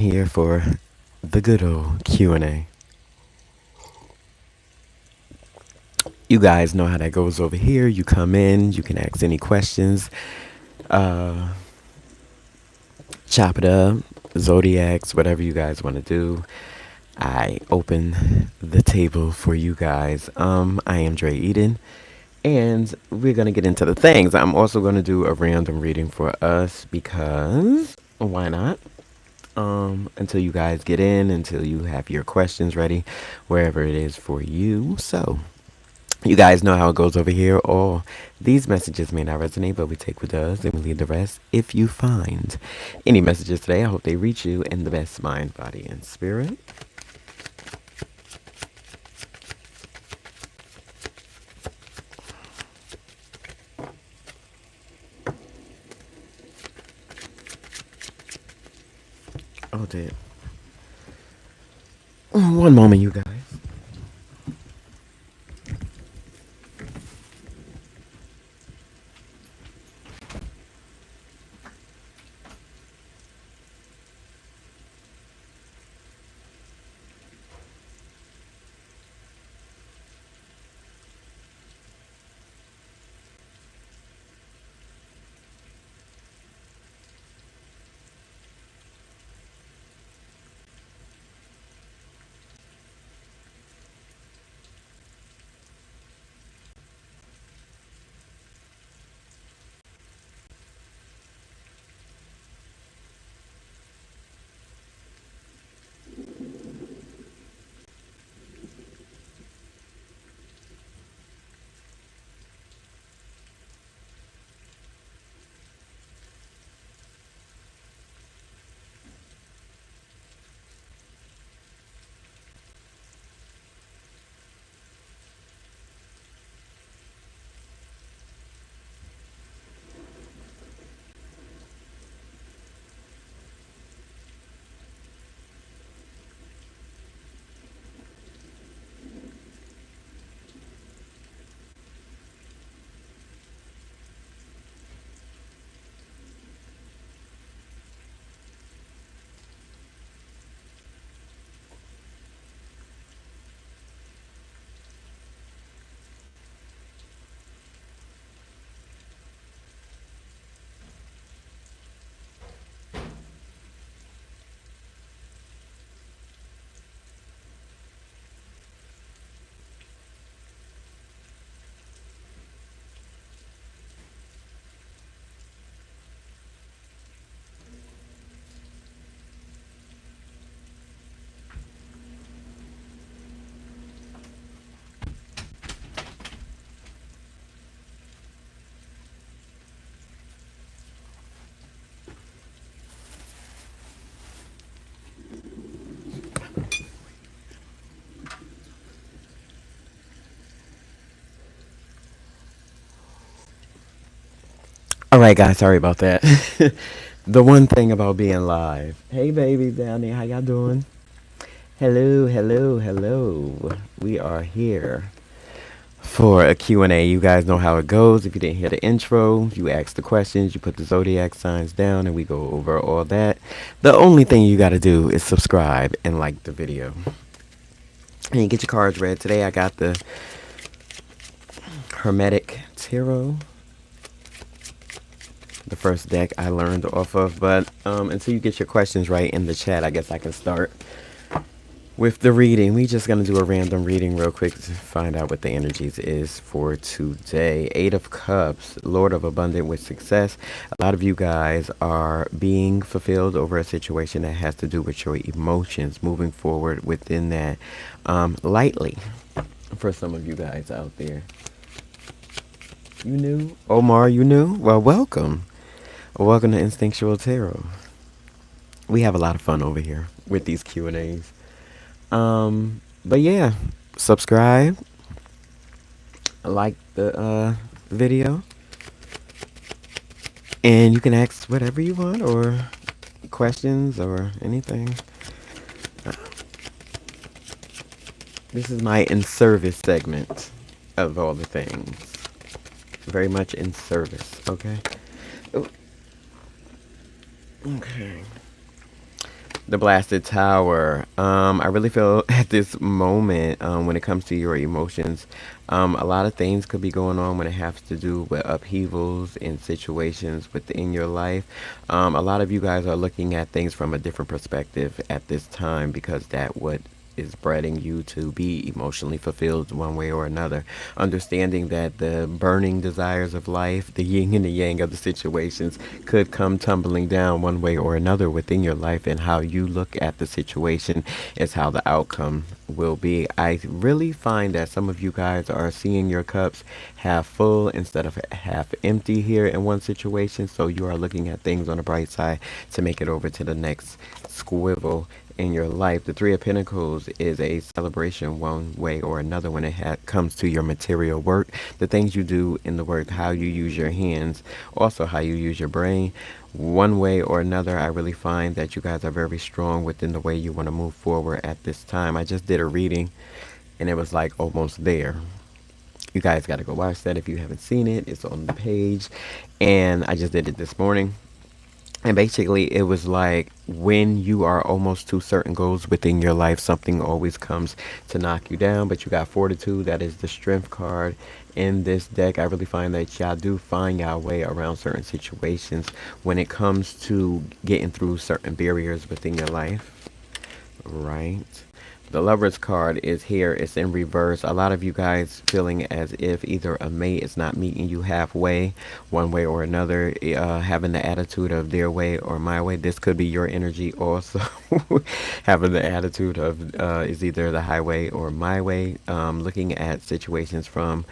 Here for the good old Q&A. You guys know how that goes over here. You come in, you can ask any questions, uh, chop it up, zodiacs, whatever you guys want to do. I open the table for you guys. I am Dre Eden, and we're gonna get into the things. I'm also gonna do a random reading for us because why not? Until you guys get in, until you have your questions ready, wherever it is for you. So, you guys know how it goes over here. All these messages may not resonate, but we take what does and we leave the rest. If you find any messages today, I hope they reach you in the best mind, body, and spirit. Oh, dear. One moment, you guys. All right, guys. Sorry about that. The one thing about being live. Hey, babies down there. How y'all doing? Hello, hello, hello. We are here for a Q&A. You guys know how it goes. If you didn't hear the intro, you ask the questions, you put the zodiac signs down, and we go over all that. The only thing you got to do is subscribe and like the video. And you get your cards read. Today I got the Hermetic Tarot, the first deck I learned off of. But until you get your questions right in the chat, I guess I can start with the reading. We just gonna do a random reading real quick to find out what the energies is for today. 8 of Cups, Lord of Abundance with success. A lot of you guys are being fulfilled over a situation that has to do with your emotions, moving forward within that lightly. For some of you guys out there, you knew? Omar, you knew? Well, welcome. Welcome to Instinctual Tarot. We have a lot of fun over here with these Q&As. But yeah, subscribe, like the video, and you can ask whatever you want or questions or anything. This is my in service segment of all the things. Very much in service, okay? Oh. Okay. The blasted tower. I really feel at this moment, when it comes to your emotions, a lot of things could be going on when it has to do with upheavals in situations within your life. A lot of you guys are looking at things from a different perspective at this time, because that what is bringing you to be emotionally fulfilled one way or another. Understanding that the burning desires of life, the yin and the yang of the situations, could come tumbling down one way or another within your life, and how you look at the situation is how the outcome will be. I really find that some of you guys are seeing your cups half full instead of half empty here in one situation, so you are looking at things on the bright side to make it over to the next squivel in your life. The Three of Pentacles is a celebration one way or another when it comes to your material work, the things you do in the work, how you use your hands, also how you use your brain. One way or another, I really find that you guys are very strong within the way you want to move forward at this time. I just did a reading and it was like almost there. You guys got to go watch that if you haven't seen it. It's on the page. And I just did it this morning. And basically, it was like when you are almost to certain goals within your life, something always comes to knock you down. But you got fortitude. That is the strength card in this deck. I really find that y'all do find y'all way around certain situations when it comes to getting through certain barriers within your life. Right. The Lover's card is here. It's in reverse. A lot of you guys feeling as if either a mate is not meeting you halfway, one way or another, having the attitude of their way or my way. This could be your energy also. Having the attitude of is either the highway or my way. Looking at situations from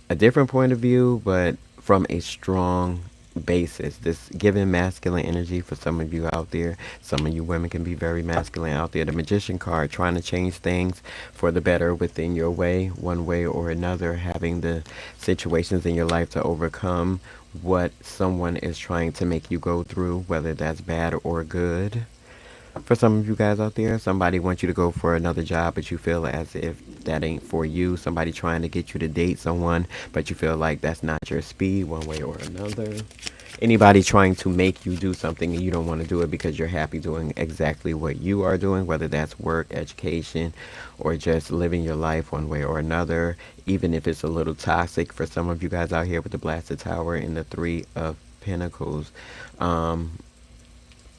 a different point of view, but from a strong basis. This giving masculine energy for some of you out there. Some of you women can be very masculine out there. The Magician card, trying to change things for the better within your way, one way or another, having the situations in your life to overcome what someone is trying to make you go through, whether that's bad or good. For some of you guys out there, somebody wants you to go for another job, but you feel as if that ain't for you. Somebody trying to get you to date someone, but you feel like that's not your speed, one way or another. Anybody trying to make you do something and you don't want to do it because you're happy doing exactly what you are doing, whether that's work, education, or just living your life one way or another, even if it's a little toxic. For some of you guys out here with the Blasted Tower and the Three of Pentacles,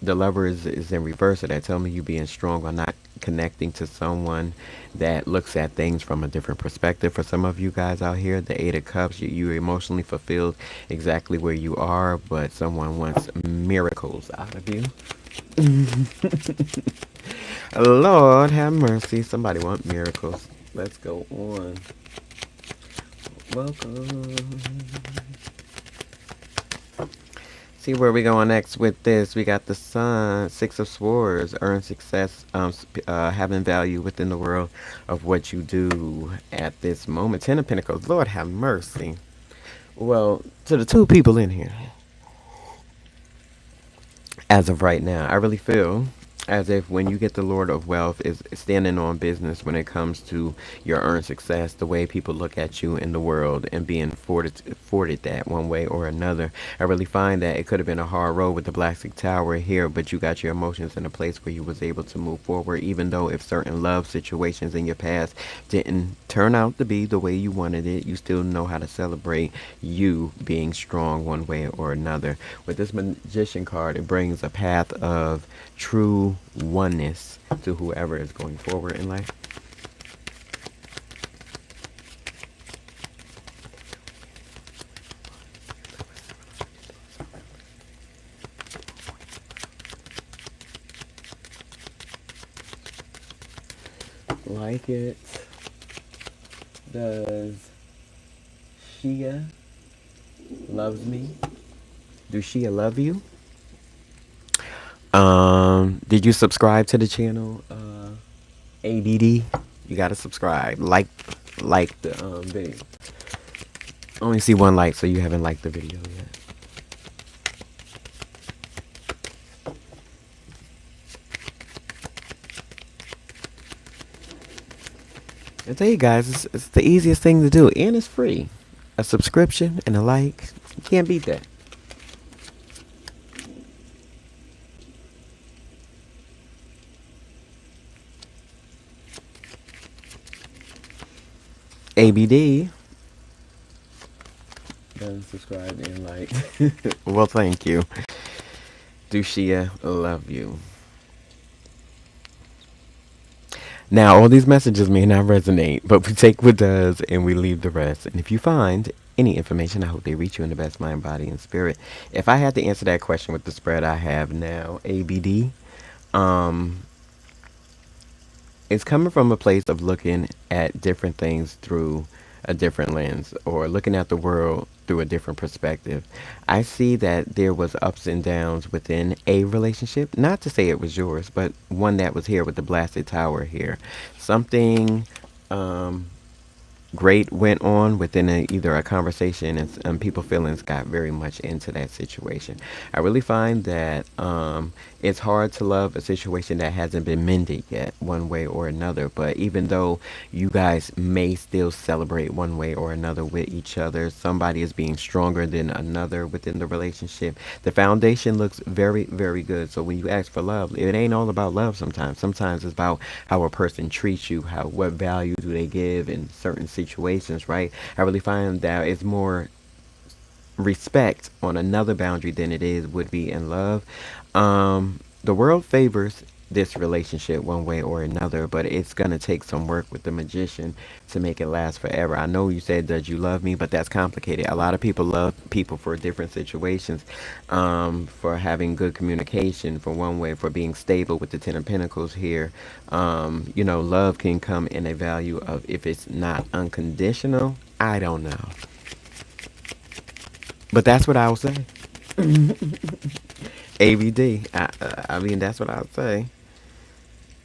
the Lover is in reverse of that. Tell me you being strong or not connecting to someone that looks at things from a different perspective. For some of you guys out here, the Eight of Cups, you're emotionally fulfilled exactly where you are, but someone wants miracles out of you. Lord have mercy. Somebody want miracles. Let's go on. Welcome. See where we going next with this. We got the Sun, Six of Swords, earn success, having value within the world of what you do at this moment. Ten of Pentacles, Lord have mercy. Well, to the two people in here, as of right now, I really feel as if when you get the Lord of Wealth is standing on business when it comes to your earned success, the way people look at you in the world and being afforded that one way or another. I really find that it could have been a hard road with the Black Tower here, but you got your emotions in a place where you was able to move forward, even though if certain love situations in your past didn't turn out to be the way you wanted it, you still know how to celebrate you being strong one way or another. With this Magician card, it brings a path of true oneness to whoever is going forward in life. Like it. Does Shia loves me? Do Shia love you? Did you subscribe to the channel? ADD? You gotta subscribe. Like the video. I only see one like, so you haven't liked the video yet. I tell you guys, it's the easiest thing to do, and it's free. A subscription and a like, you can't beat that. ABD. Done subscribed and like. Well, thank you. Dushia, love you. Now, all these messages may not resonate, but we take what does and we leave the rest. And if you find any information, I hope they reach you in the best mind, body, and spirit. If I had to answer that question with the spread I have now, ABD, um, it's coming from a place of looking at different things through a different lens or looking at the world through a different perspective. I see that there was ups and downs within a relationship. Not to say it was yours, but one that was here with the blasted tower here. Something um, great went on within either a conversation and people feelings got very much into that situation. I really find that it's hard to love a situation that hasn't been mended yet one way or another, but even though you guys may still celebrate one way or another with each other, somebody is being stronger than another within the relationship. The foundation looks very, very good. So when you ask for love, it ain't all about love sometimes. Sometimes it's about how a person treats you, how what value do they give in certain situations, right? I really find that it's more respect on another boundary than it is would be in love. The world favors this relationship one way or another, but it's gonna take some work with the magician to make it last forever. I know you said that you love me, but that's complicated. A lot of people love people for different situations, for having good communication, for one way, for being stable with the Ten of Pentacles here. Love can come in a value of if it's not unconditional. I don't know. But that's what I would say. ABD. I mean, that's what I would say.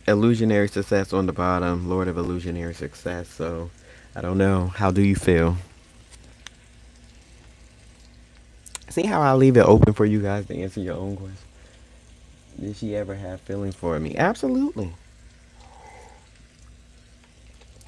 Illusionary success on the bottom. Lord of illusionary success. So, I don't know. How do you feel? See how I leave it open for you guys to answer your own question? Did she ever have feelings for me? Absolutely.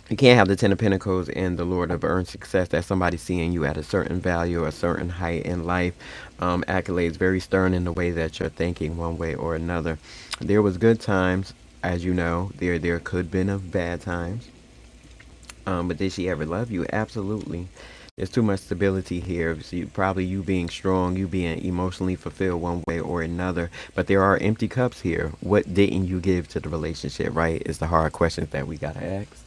You can't have the Ten of Pentacles and the Lord of Earned Success. That's somebody seeing you at a certain value, a certain height in life. Accolades very stern in the way that you're thinking one way or another. There was good times, as you know. There could been of bad times. But did she ever love you? Absolutely. There's too much stability here. So probably you being strong, you being emotionally fulfilled one way or another. But there are empty cups here. What didn't you give to the relationship, right? Is the hard questions that we gotta ask.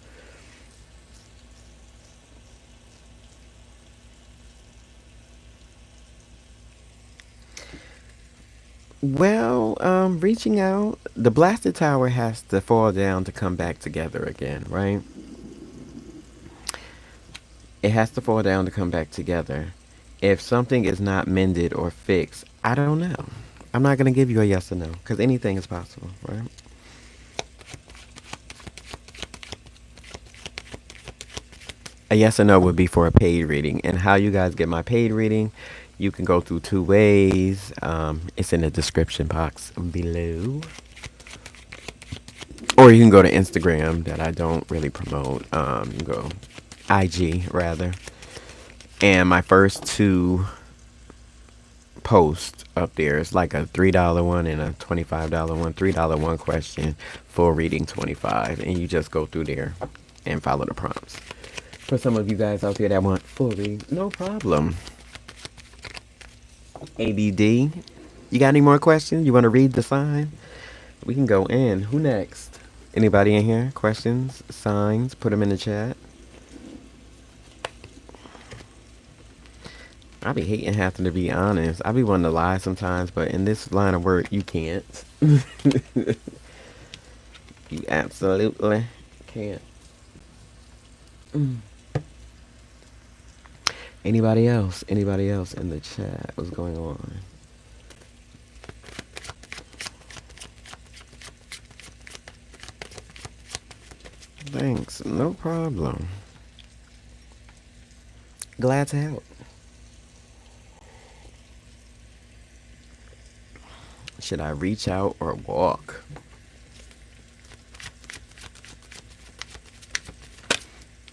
Well, reaching out, the blasted tower has to fall down to come back together again, right? It has to fall down to come back together. If something is not mended or fixed, I don't know. I'm not going to give you a yes or no because anything is possible, right? A yes or no would be for a paid reading. And how you guys get my paid reading, you can go through two ways. It's in the description box below. Or you can go to Instagram that I don't really promote. You can go IG rather. And my first two posts up there is like a $3 one and a $25 one. $3 one question, full reading 25, and you just go through there and follow the prompts. For some of you guys out there that want full reading, no problem. ABD, you got any more questions? You want to read the sign? We can go in. Who next? Anybody in here? Questions, signs? Put them in the chat. I be hating having to be honest. I be wanting to lie sometimes, but in this line of work, you can't. You absolutely can't. Anybody else? Anybody else in the chat? What's going on? Thanks. No problem. Glad to help. Should I reach out or walk?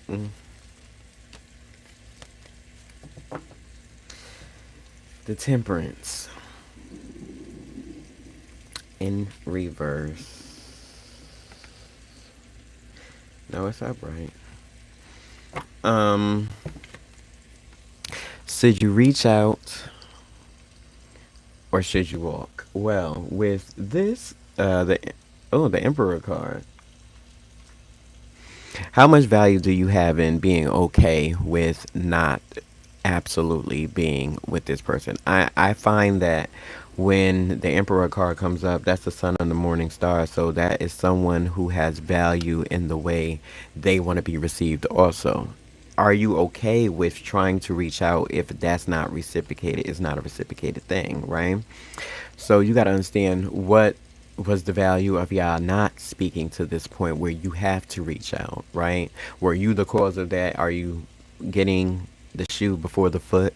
Mm. The Temperance in reverse. No, it's upright. Um, should you reach out or should you walk? Well, with this, the Emperor card. How much value do you have in being okay with not absolutely being with this person? I find that when the Emperor card comes up, that's the sun on the morning star. So that is someone who has value in the way they want to be received also. Are you okay with trying to reach out if that's not reciprocated? It's not a reciprocated thing, right? So you got to understand what was the value of y'all not speaking to this point where you have to reach out, right? Were you the cause of that? Are you getting the shoe before the foot?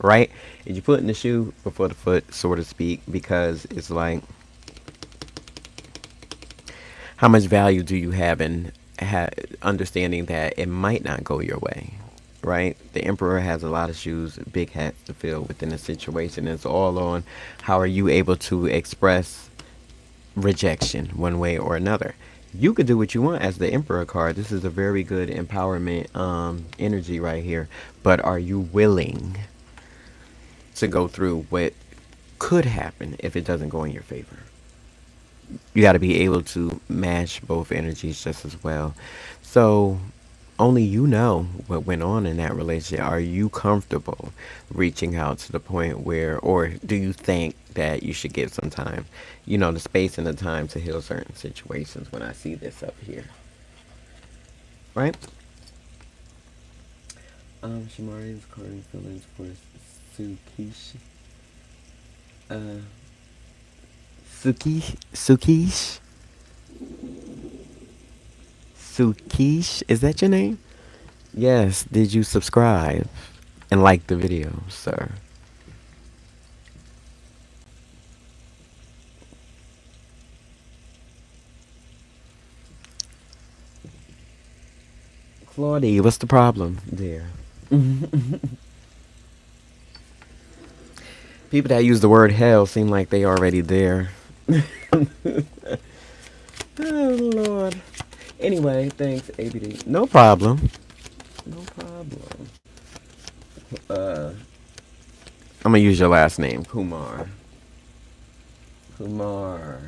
Right? Did you put in the shoe before the foot, so to speak? Because it's like, how much value do you have in understanding that it might not go your way, right? The Emperor has a lot of shoes, big hats to fill within a situation. It's all on how are you able to express rejection one way or another. You could do what you want as the Emperor card. This is a very good empowerment energy right here. But are you willing to go through what could happen if it doesn't go in your favor? You got to be able to match both energies just as well. So only you know what went on in that relationship. Are you comfortable reaching out to the point where, or do you think that you should give some time, the space and the time to heal certain situations when I see this up here, right? Shamari's current feelings for Sukish. Uh, Sukish? Sukish? Is that your name? Yes. Did you subscribe and like the video, sir? Claudie, what's the problem there? People that use the word hell seem like they already there. Oh, Lord. Anyway, thanks, ABD. No problem. No problem. Uh, I'm gonna use your last name, Kumar. Kumar.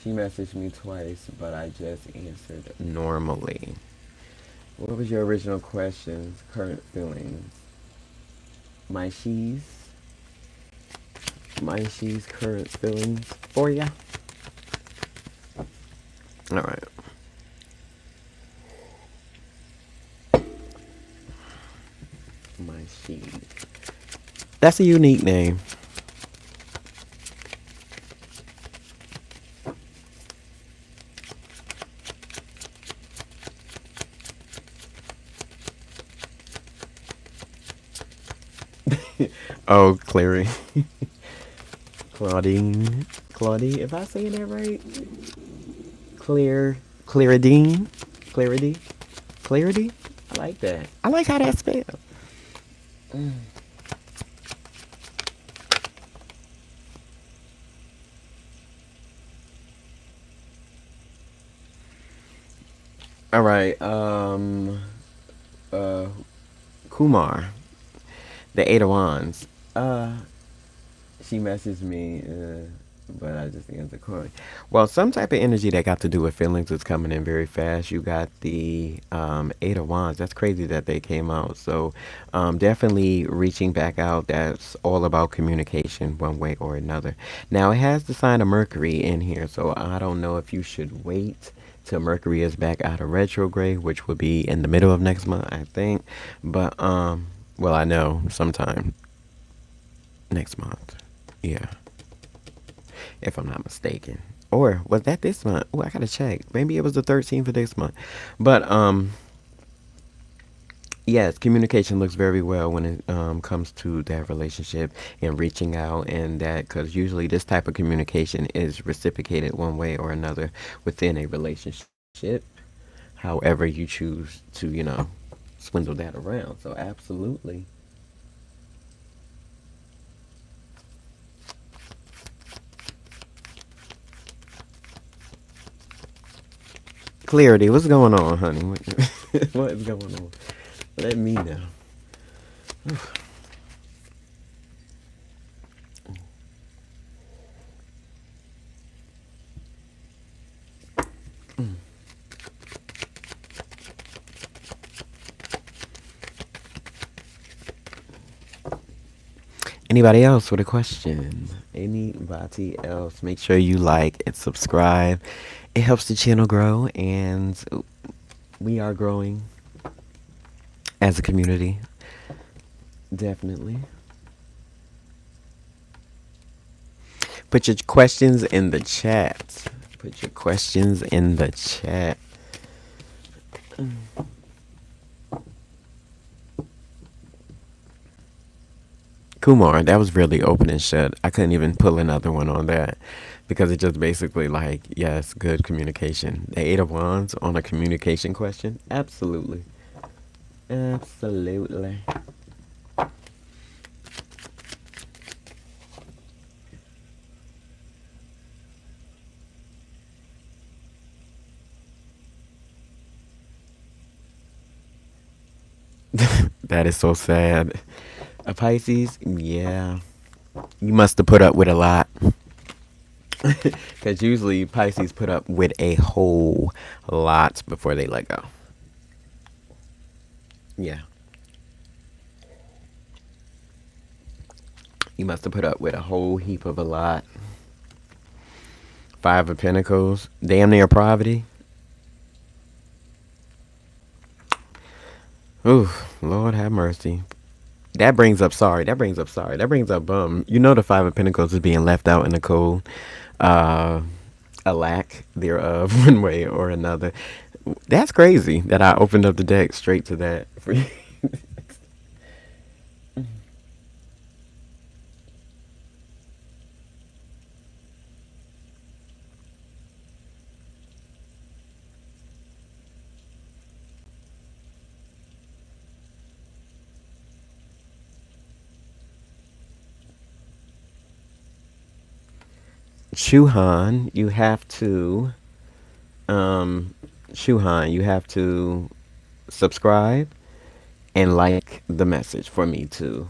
She messaged me twice, but I just answered normally. What was your original questions? Current feelings. My she's current feelings for ya. All right. My she's. That's a unique name. Oh, Clary. Claudine. Claudie, if I saying that right? Claridine? Clarity? Clarity? I like that. I like how that's spelled. All right. Uh, Kumar, the Eight of Wands. She messaged me, but I just answered Corey. Well, some type of energy that got to do with feelings is coming in very fast. You got the Eight of Wands. That's crazy that they came out. So definitely reaching back out. That's all about communication one way or another. Now, it has the sign of Mercury in here, so I don't know if you should wait till Mercury is back out of retrograde, which will be in the middle of next month, I think. But, well, I know sometime next month. Yeah, if I'm not mistaken. Or was that this month? Oh, I gotta check. Maybe it was the 13th of this month. But yes, communication looks very well when it comes to that relationship and reaching out and that, because usually this type of communication is reciprocated one way or another within a relationship. However, you choose to, swindle that around. So absolutely. Clarity, what's going on, honey? What is going on? Let me know. Anybody else with a question? Anybody else? Make sure you like and subscribe. It helps the channel grow, and we are growing as a community. Definitely. Put your questions in the chat. Put your questions in the chat. Kumar, that was really open and shut. I couldn't even pull another one on that because it just basically like, yes, good communication. The Eight of Wands on a communication question? Absolutely. Absolutely. That is so sad. A Pisces? Yeah. You must have put up with a lot. Because usually Pisces put up with a whole lot before they let go. Yeah. You must have put up with a whole heap of a lot. Five of Pentacles. Damn near poverty. Ooh, Lord have mercy. That brings up sorry. That brings up You know the Five of Pentacles is being left out in the cold. A lack thereof, one way or another. That's crazy that I opened up the deck straight to that. Shuhan, you have to Shuhan, you have to subscribe and like the message for me to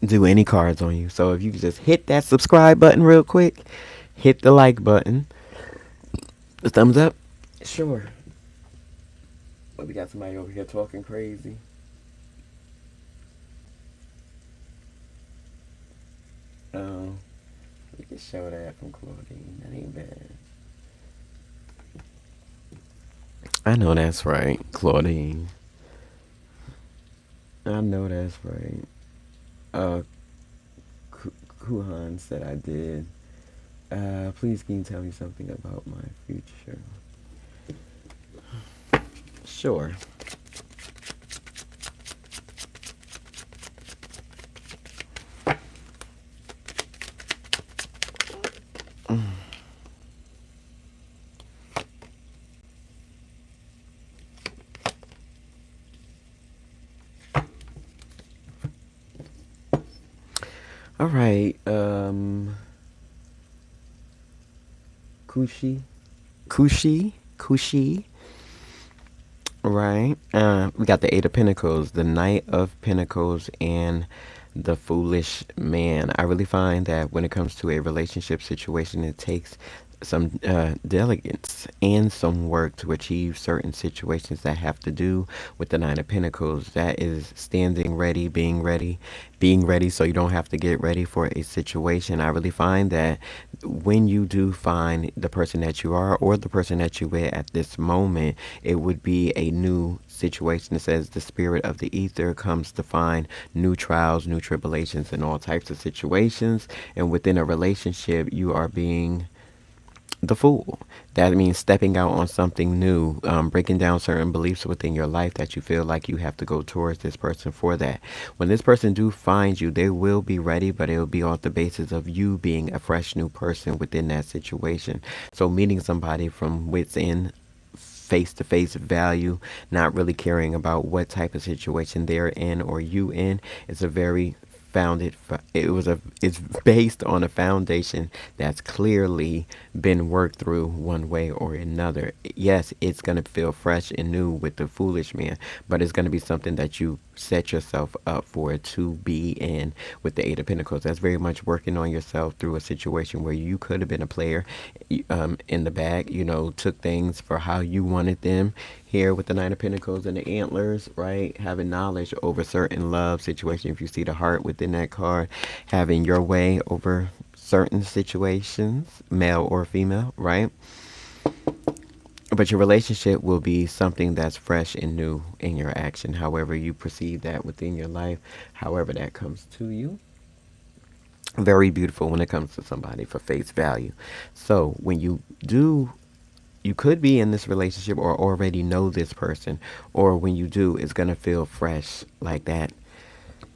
do any cards on you. So if you could just hit that subscribe button real quick, hit the like button, the thumbs up. Sure. But we got somebody over here talking crazy. Oh, we can show that from Claudine. That ain't bad. I know that's right, Claudine. I know that's right. Uh, Kuhan said I did. Please can you tell me something about my future? Sure. All right. Kushi. Right. We got the Eight of Pentacles, the Knight of Pentacles, and the Foolish Man. I really find that when it comes to a relationship situation, it takes some diligence and some work to achieve certain situations that have to do with the Nine of Pentacles. That is standing ready, being ready so you don't have to get ready for a situation. I really find that when you do find the person that you are or the person that you with at this moment, it would be a new situation. It says the spirit of the ether comes to find new trials, new tribulations, and all types of situations. And within a relationship, you are being the fool. That means stepping out on something new, breaking down certain beliefs within your life that you feel like you have to go towards this person for that. When this person do find you, they will be ready, but it will be off the basis of you being a fresh new person within that situation. So meeting somebody from within, face-to-face value, not really caring about what type of situation they're in or you in, is a very it's based on a foundation that's clearly been worked through one way or another. Yes, it's going to feel fresh and new with the foolish man, but it's going to be something that you set yourself up for to be in with the Eight of Pentacles. That's very much working on yourself through a situation where you could have been a player in the back, took things for how you wanted them. Here with the Nine of Pentacles and the antlers, right? Having knowledge over certain love situation. If you see the heart within that card, having your way over certain situations, male or female, right? But your relationship will be something that's fresh and new in your action, however you perceive that within your life, however that comes to you. Very beautiful when it comes to somebody for face value. So when you could be in this relationship or already know this person, or when you do, it's going to feel fresh, like that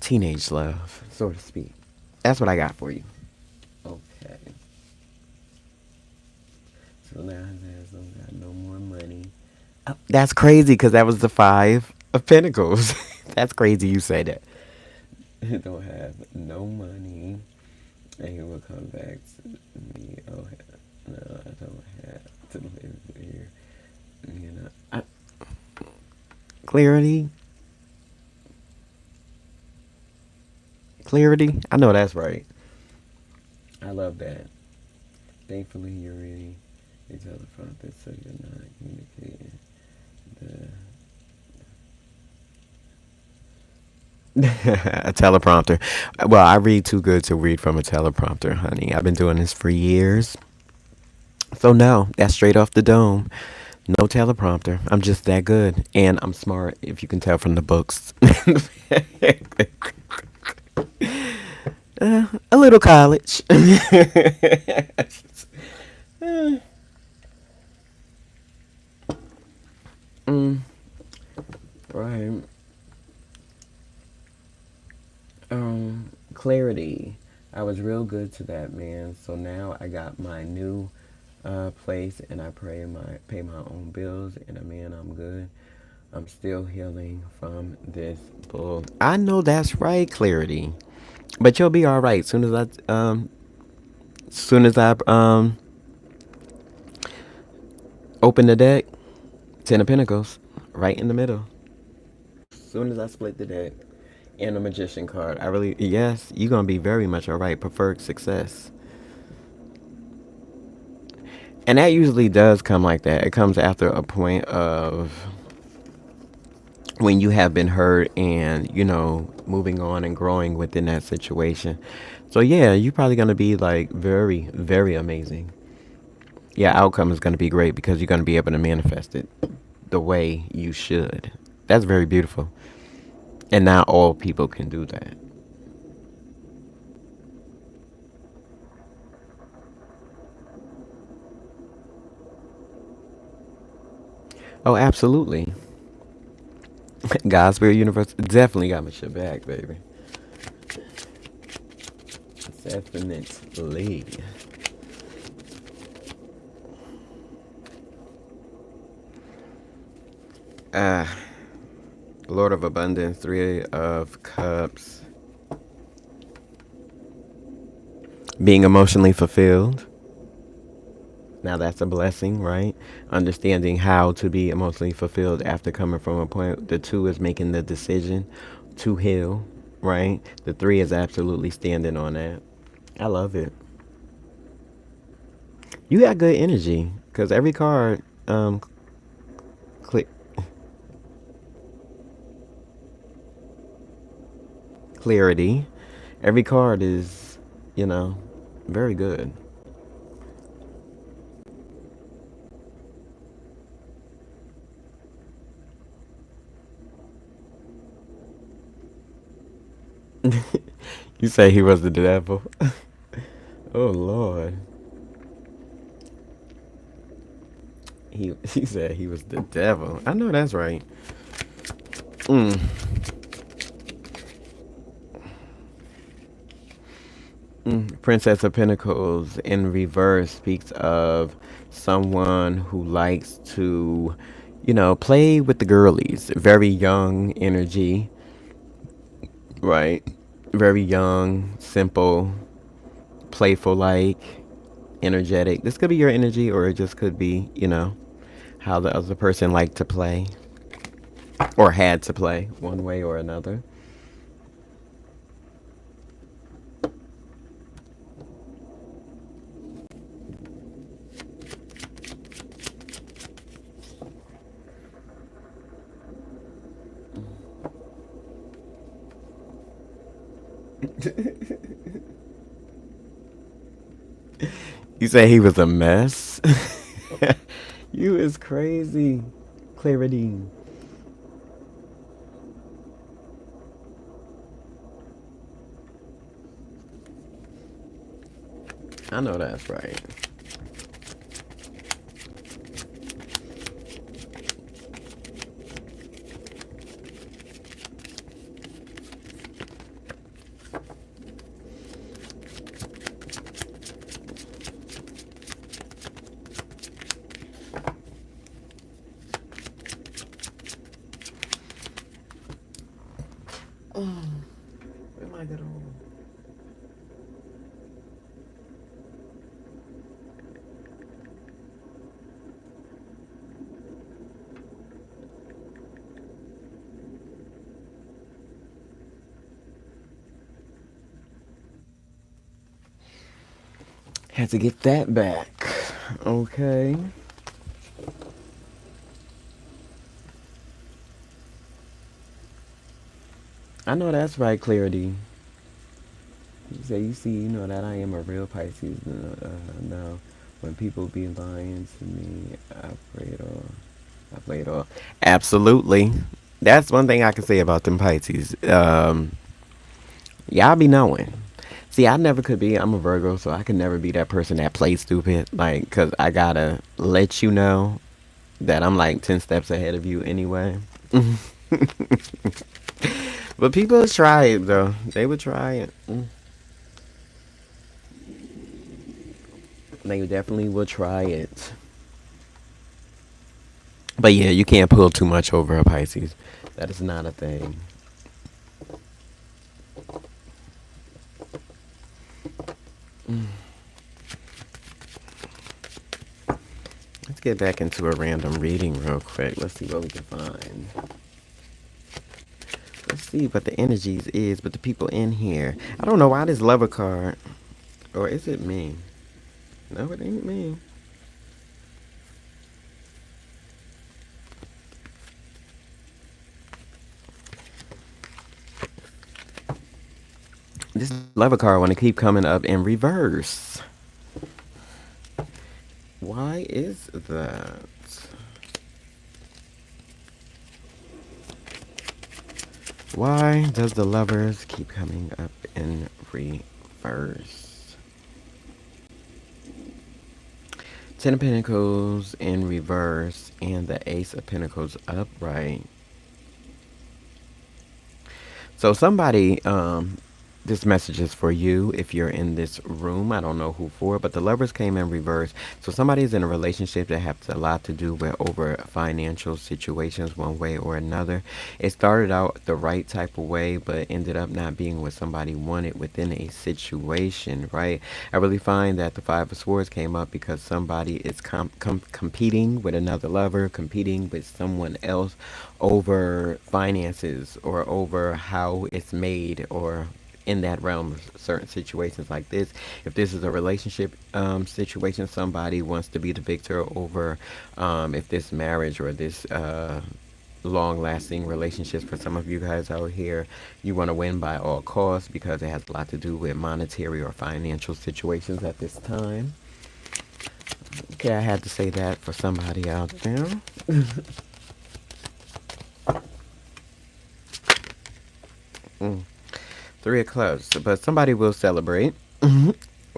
teenage love, so to speak. That's what I got for you. Okay. So now there's got no more money. Oh, that's crazy because that was the Five of Pentacles. That's crazy you say that. Don't have no money. And he will come back to me. Oh, no, I don't have to live here. Clarity. Clarity. I know that's right. I love that. Thankfully, you're ready. They tell the prophet, so you're not communicating a teleprompter. Well, I read too good to read from a teleprompter, honey. I've been doing this for years. So no, that's straight off the dome. No teleprompter. I'm just that good. And I'm smart, if you can tell from the books. A little college. Right. Clarity. I was real good to that man. So now I got my new place, and I pay my own bills, and man, I'm good. I'm still healing from this bull. I know that's right, Clarity. But you'll be all right. Soon as I open the deck, Ten of Pentacles, right in the middle. Soon as I split the deck, and the Magician card, yes, you're gonna be very much all right. Preferred success. And that usually does come like that. It comes after a point of when you have been hurt and, moving on and growing within that situation. So yeah, you're probably going to be like very, very amazing. Yeah, outcome is going to be great because you're going to be able to manifest it the way you should. That's very beautiful. And not all people can do that. Oh, absolutely. God's Spirit Universe definitely got my shit back, baby. Definitely. Lord of Abundance, Three of Cups. Being emotionally fulfilled. Now that's a blessing, right? Understanding how to be emotionally fulfilled after coming from a point. The two is making the decision to heal, right? The three is absolutely standing on that. I love it. You got good energy because every card, click clarity. Every card is, very good. You say he was the devil. Oh Lord. He said he was the devil. I know that's right. Mm. Princess of Pentacles in reverse speaks of someone who likes to, play with the girlies. Very young energy, right? Very young, simple, playful, like energetic. This could be your energy, or it just could be, how the other person liked to play or had to play one way or another. You say he was a mess? You is crazy. Clarity. I know that's right. Where am I going? Had to get that back. Okay. I know that's right, Clarity. You say you see, that I am a real Pisces. Now, when people be lying to me, I play it off. I play it off. Absolutely. That's one thing I can say about them Pisces. Y'all be knowing. See, I never could be. I'm a Virgo, so I could never be that person that plays stupid. Like, cause I gotta let you know that I'm like 10 steps ahead of you anyway. But people try it though. They would try it. They definitely will try it. But yeah, you can't pull too much over a Pisces. That is not a thing. Let's get back into a random reading real quick. Let's see what we can find. Let's see what the energies is with the people in here. I don't know why this lover card. Or is it me? No, it ain't me. This lover card want to keep coming up in reverse. Why is that? Why does the lovers keep coming up in reverse? Ten of Pentacles in reverse and the Ace of Pentacles upright. So somebody, this message is for you if you're in this room. I don't know who for, but the lovers came in reverse. So somebody's in a relationship that has a lot to do with over financial situations one way or another. It started out the right type of way, but ended up not being what somebody wanted within a situation, right? I really find that the Five of Swords came up because somebody is competing with another lover, competing with someone else over finances or over how it's made, or in that realm of certain situations like this. If this is a relationship situation, somebody wants to be the victor over if this marriage or this long-lasting relationships for some of you guys out here, you want to win by all costs because it has a lot to do with monetary or financial situations at this time. Okay, I had to say that for somebody out there. Three of Clubs, but somebody will celebrate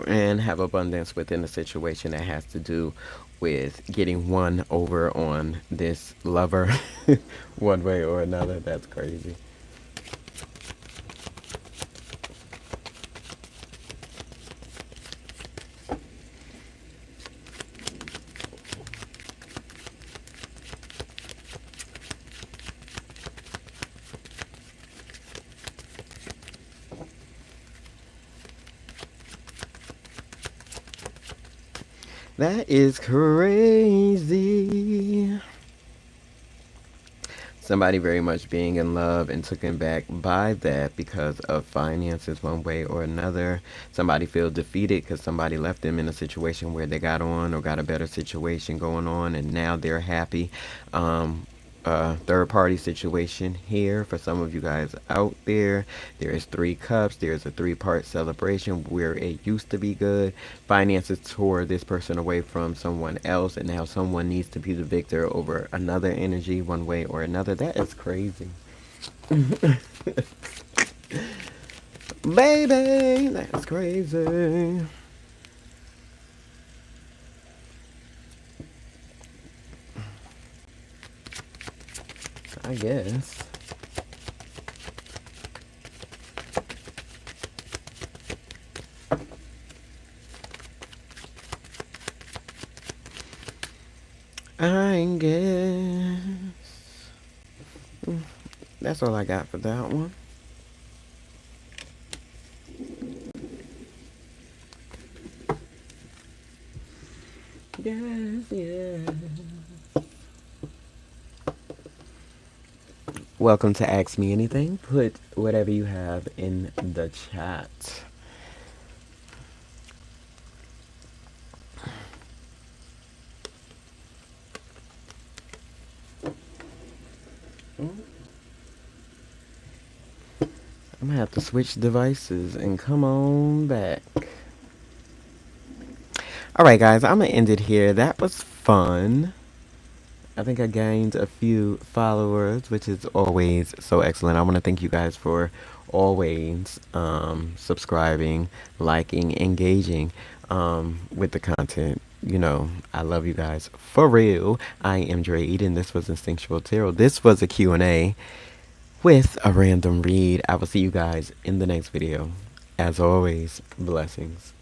and have abundance within the situation that has to do with getting one over on this lover one way or another. That's crazy. That is crazy. Somebody very much being in love and taken back by that because of finances one way or another. Somebody feel defeated because somebody left them in a situation where they got on or got a better situation going on and now they're happy. Third party situation here for some of you guys out there. There is 3 cups. There's a 3-part celebration where it used to be good. Finances tore this person away from someone else, and now someone needs to be the victor over another energy one way or another. That is crazy. Baby, that's crazy. I guess. I guess. That's all I got for that one. Yes, yes. Welcome to Ask Me Anything. Put whatever you have in the chat. I'm gonna have to switch devices and come on back. Alright guys, I'm gonna end it here. That was fun. I think I gained a few followers, which is always so excellent. I want to thank you guys for always subscribing, liking, engaging with the content. You know, I love you guys for real. I am Dre Eden. This was Instinctual Tarot. This was a Q&A with a random read. I will see you guys in the next video. As always, blessings.